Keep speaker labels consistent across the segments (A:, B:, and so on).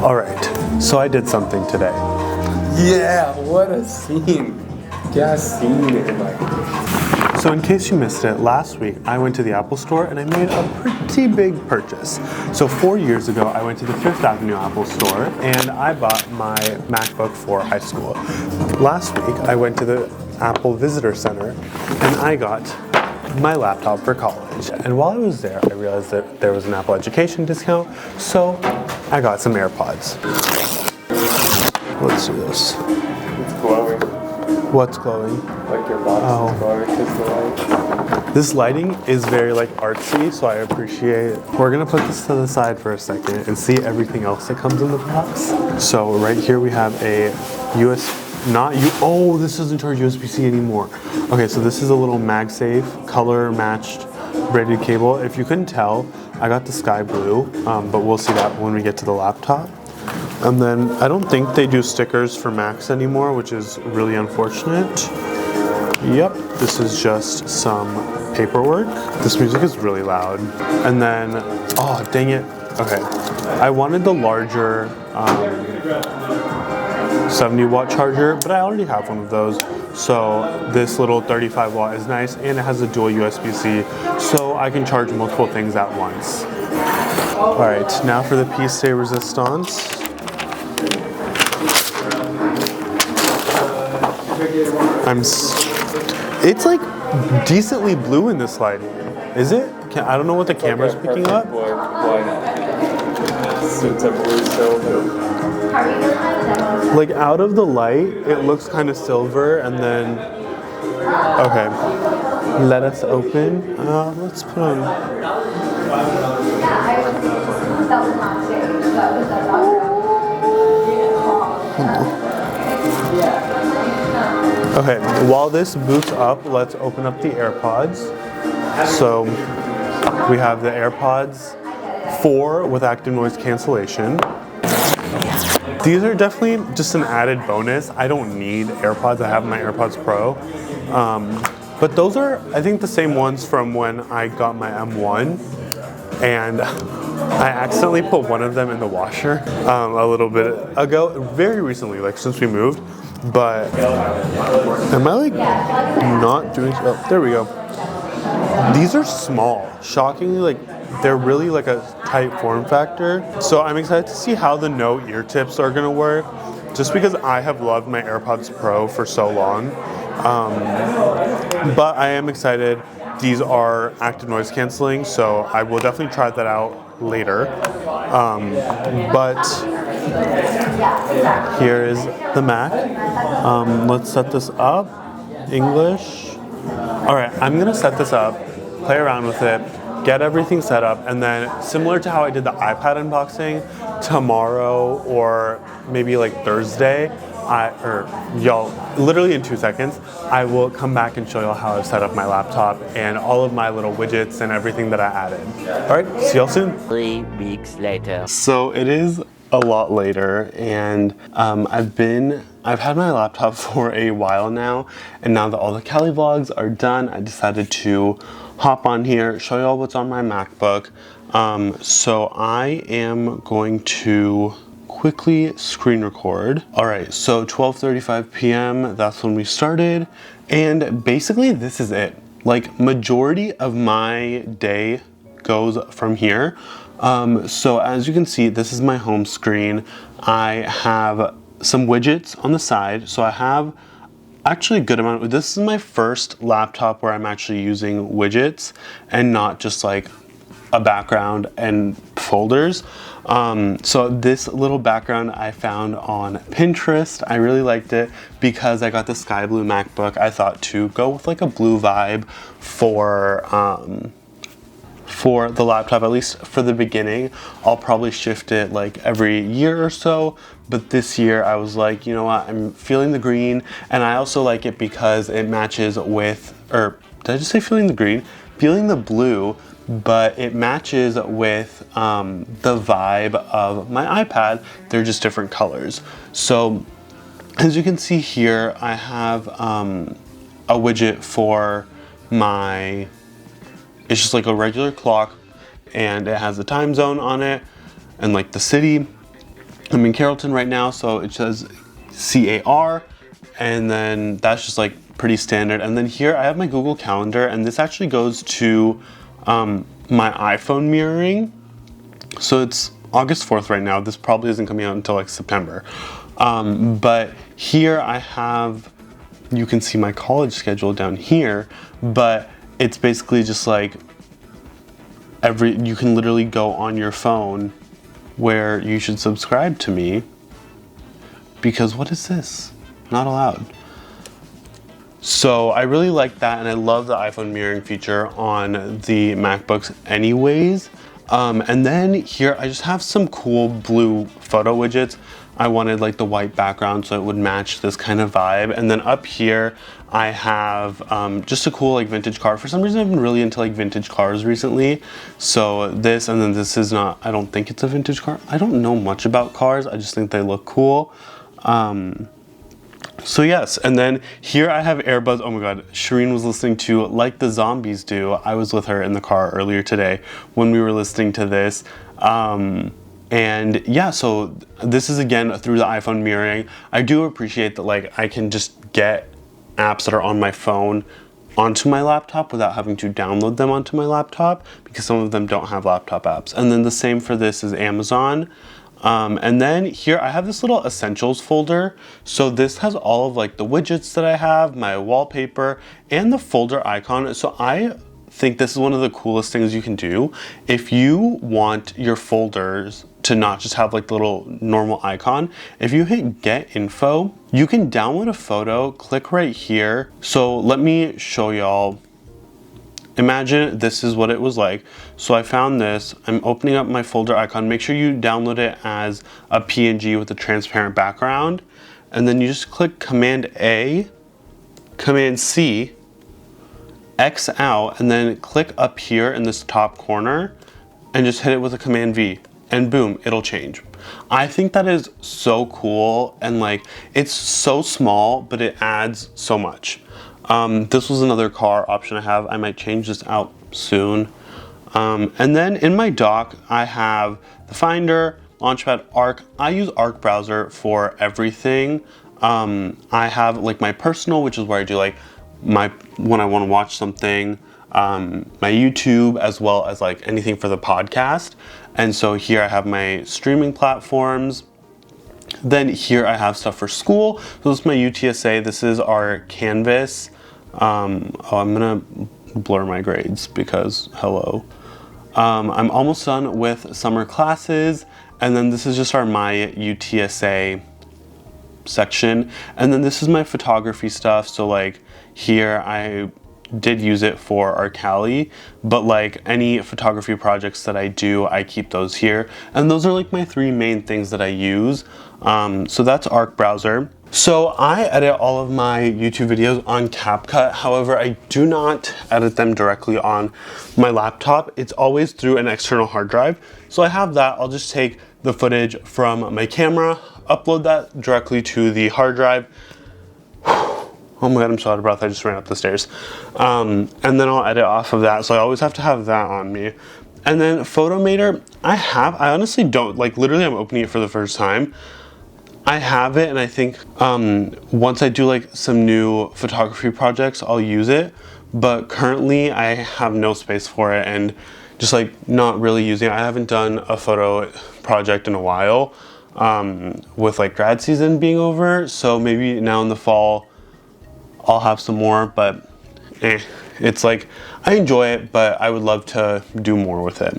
A: All right, so I did something today.
B: Yeah, what a scene. Yeah, scene in my...
A: So in case you missed it, last week I went to the Apple store and I made a pretty big purchase. So 4 years ago, I went to the Fifth Avenue Apple store and I bought my MacBook for high school. Last week, I went to the Apple Visitor Center and I got my laptop for college. And while I was there, I realized that there was an Apple Education discount, so I got some AirPods. Let's do this.
B: It's glowing.
A: What's glowing?
B: Like your box is glowing because the light.
A: This lighting is very like artsy, so I appreciate it. We're gonna put this to the side for a second and see everything else that comes in the box. So right here we have a oh, this doesn't charge USB-C anymore. Okay, so this is a little MagSafe color matched braided cable. If you couldn't tell, I got the sky blue, but we'll see that when we get to the laptop. And then I don't think they do stickers for Macs anymore, which is really unfortunate. Yep, this is just some paperwork. This music is really loud. And then, oh, dang it. Okay, I wanted the larger 70-watt charger, but I already have one of those. So this little 35-watt is nice, and it has a dual USB-C, so I can charge multiple things at once. All right, now for the piece de resistance. It's like decently blue in this lighting. Is it? I don't know what the camera's picking up.
B: It's a blue silver.
A: Like out of the light, it looks kind of silver, and then, okay, let us open. Let's put on. Okay, while this boots up, let's open up the AirPods. So we have the AirPods 4 with active noise cancellation. These are definitely just an added bonus. I don't need AirPods, I have my AirPods Pro. But those are, I think, the same ones from when I got my M1. And I accidentally put one of them in the washer a little bit ago, very recently, like since we moved. But am I like not doing, oh, there we go. These are small, shockingly, like they're really like a tight form factor. So I'm excited to see how the no ear tips are gonna work, just because I have loved my AirPods Pro for so long. But I am excited. These are active noise canceling, so I will definitely try that out later. But here is the Mac. Let's set this up. English. All right, I'm gonna set this up, play around with it, get everything set up, and then similar to how I did the iPad unboxing, tomorrow or maybe like Thursday, y'all, literally in 2 seconds, I will come back and show y'all how I've set up my laptop and all of my little widgets and everything that I added. All right, see y'all soon.
C: 3 weeks later.
A: So it is a lot later, and I've had my laptop for a while now, and now that all the Cali vlogs are done, I decided to hop on here, show y'all what's on my MacBook. So I am going to quickly screen record. All right, so 12:35 p.m., that's when we started, and basically this is it. Like, majority of my day goes from here. So as you can see, this is my home screen. I have some widgets on the side, so I have actually a good amount. This is my first laptop where I'm actually using widgets and not just like a background and folders. So this little background I found on Pinterest. I really liked it because I got the sky blue MacBook. I thought to go with like a blue vibe for the laptop, at least for the beginning. I'll probably shift it like every year or so, but this year I was like, you know what, I'm feeling the green, and I also like it because it matches with, or did I just say feeling the green? Feeling the blue, but it matches with the vibe of my iPad. They're just different colors. So as you can see here, I have a widget for my, it's just like a regular clock, and it has the time zone on it and like the city. I'm in Carrollton right now, so it says CAR, and then that's just like pretty standard. And then here I have my Google Calendar, and this actually goes to my iPhone mirroring. So it's August 4th right now. This probably isn't coming out until like September. But here I have, you can see my college schedule down here, but it's basically just like you can literally go on your phone where you should subscribe to me, because what is this? Not allowed. So I really like that, and I love the iPhone mirroring feature on the MacBooks anyways. And then here I just have some cool blue photo widgets. I wanted like the white background so it would match this kind of vibe. And then up here I have just a cool like vintage car. For some reason I've been really into like vintage cars recently. So this, and then this is not, I don't think it's a vintage car. I don't know much about cars. I just think they look cool. So yes, and then here I have earbuds. Oh my god, Shireen was listening to Like the Zombies Do. I was with her in the car earlier today when we were listening to this. And yeah, so this is again through the iPhone mirroring. I do appreciate that like I can just get apps that are on my phone onto my laptop without having to download them onto my laptop, because some of them don't have laptop apps. And then the same for this is Amazon. And then here I have this little essentials folder. So this has all of like the widgets that I have, my wallpaper, and the folder icon. So I think this is one of the coolest things you can do. If you want your folders to not just have like the little normal icon, if you hit get info, you can download a photo, click right here. So let me show y'all. Imagine this is what it was like. So I found this, I'm opening up my folder icon. Make sure you download it as a PNG with a transparent background. And then you just click Command A, Command C, X out, and then click up here in this top corner and just hit it with a Command V, and boom, it'll change. I think that is so cool, and like it's so small, but it adds so much. This was another car option I have. I might change this out soon. And then in my dock, I have the Finder, Launchpad, Arc. I use Arc browser for everything. I have like my personal, which is where I do like when I want to watch something, my YouTube, as well as like anything for the podcast. And so here I have my streaming platforms. Then here I have stuff for school. So this is my UTSA. This is our Canvas. I'm gonna blur my grades because hello. I'm almost done with summer classes. And then this is just our My UTSA section. And then this is my photography stuff. So like here I did use it for our Cali, but like any photography projects that I do, I keep those here. And those are like my three main things that I use. So that's Arc browser. So I edit all of my YouTube videos on CapCut. However, I do not edit them directly on my laptop. It's always through an external hard drive. So I have that. I'll just take the footage from my camera, upload that directly to the hard drive. Oh my god, I'm so out of breath. I just ran up the stairs. And then I'll edit off of that. So I always have to have that on me. And then Photomator, I honestly don't, like literally I'm opening it for the first time. I have it, and I think once I do like some new photography projects, I'll use it. But currently I have no space for it, and just like not really using it. I haven't done a photo project in a while with like grad season being over. So maybe now in the fall, I'll have some more, but it's like, I enjoy it, but I would love to do more with it.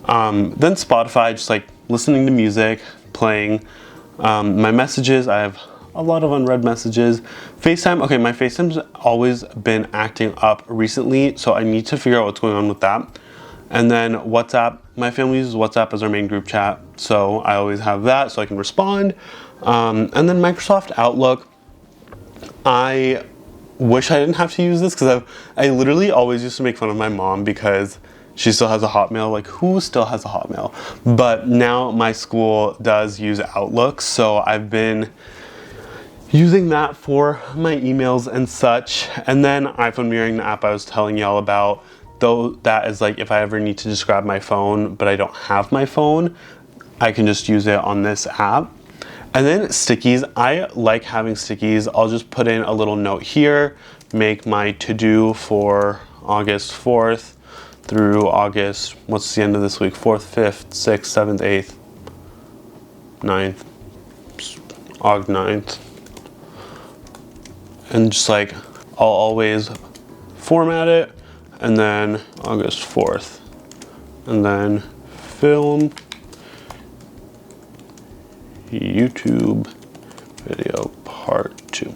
A: Then Spotify, just like listening to music, playing. My messages, I have a lot of unread messages. FaceTime, okay, my FaceTime's always been acting up recently, so I need to figure out what's going on with that. And then WhatsApp, my family uses WhatsApp as our main group chat, so I always have that so I can respond. And then Microsoft Outlook, I wish I didn't have to use this because I literally always used to make fun of my mom because she still has a Hotmail. Like, who still has a Hotmail? But now my school does use Outlook, so I've been using that for my emails and such. And then iPhone mirroring, the app I was telling y'all about, though that is like if I ever need to just grab my phone but I don't have my phone, I can just use it on this app. And then stickies, I like having stickies. I'll just put in a little note here, make my to-do for August 4th through August, what's the end of this week? 4th, 5th, 6th, 7th, 8th, 9th, August 9th. And just like, I'll always format it, and then August 4th, and then film YouTube video part 2.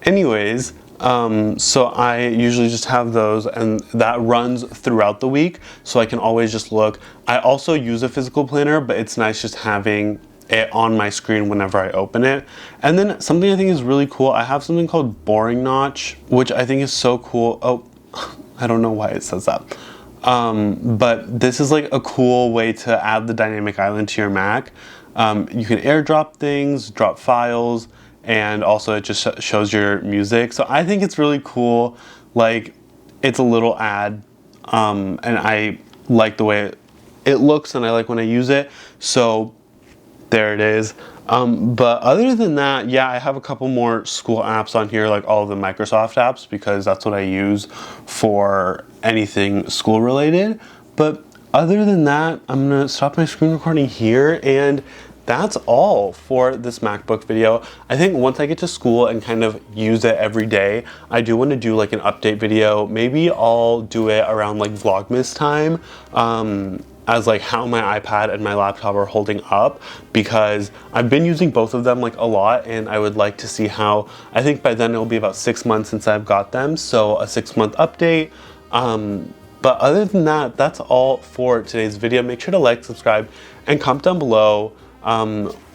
A: Anyways, so I usually just have those, and that runs throughout the week, so I can always just look. I also use a physical planner, but it's nice just having it on my screen whenever I open it. And then something I think is really cool, I have something called Boring Notch, which I think is so cool. Oh, I don't know why it says that. But this is like a cool way to add the dynamic island to your Mac. You can airdrop things, drop files, and also it just shows your music. So I think it's really cool. Like, it's a little ad, and I like the way it looks, and I like when I use it. So there it is. But other than that, yeah, I have a couple more school apps on here, like all of the Microsoft apps, because that's what I use for anything school related. But other than that, I'm gonna stop my screen recording here, and that's all for this MacBook video. I think once I get to school and kind of use it every day, I do want to do like an update video. Maybe I'll do it around like Vlogmas time, as like how my iPad and my laptop are holding up, because I've been using both of them like a lot, and I would like to see how, I think by then it'll be about 6 months since I've got them, so a 6-month update. But other than that, that's all for today's video. Make sure to like, subscribe, and comment down below.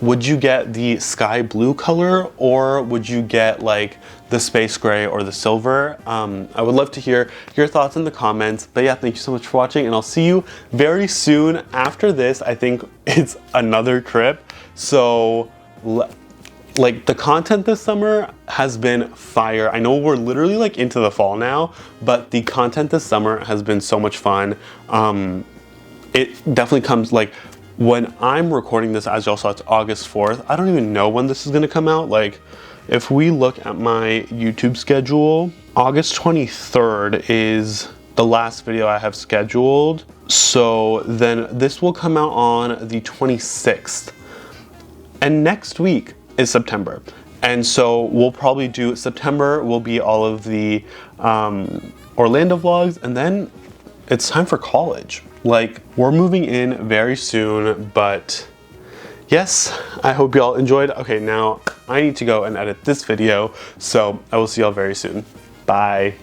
A: Would you get the sky blue color, or would you get like the space gray or the silver? I would love to hear your thoughts in the comments. But yeah, thank you so much for watching, and I'll see you very soon. After this, I think it's another trip. So like, the content this summer has been fire. I know we're literally like into the fall now, but the content this summer has been so much fun. It definitely comes like, when I'm recording this, as y'all saw, it's August 4th. I don't even know when this is gonna come out. Like, if we look at my YouTube schedule, August 23rd is the last video I have scheduled. So then this will come out on the 26th. And next week is September. And so we'll probably do, September will be all of the Orlando vlogs, and then it's time for college. Like, we're moving in very soon, but yes, I hope y'all enjoyed. Okay, now I need to go and edit this video, so I will see y'all very soon. Bye.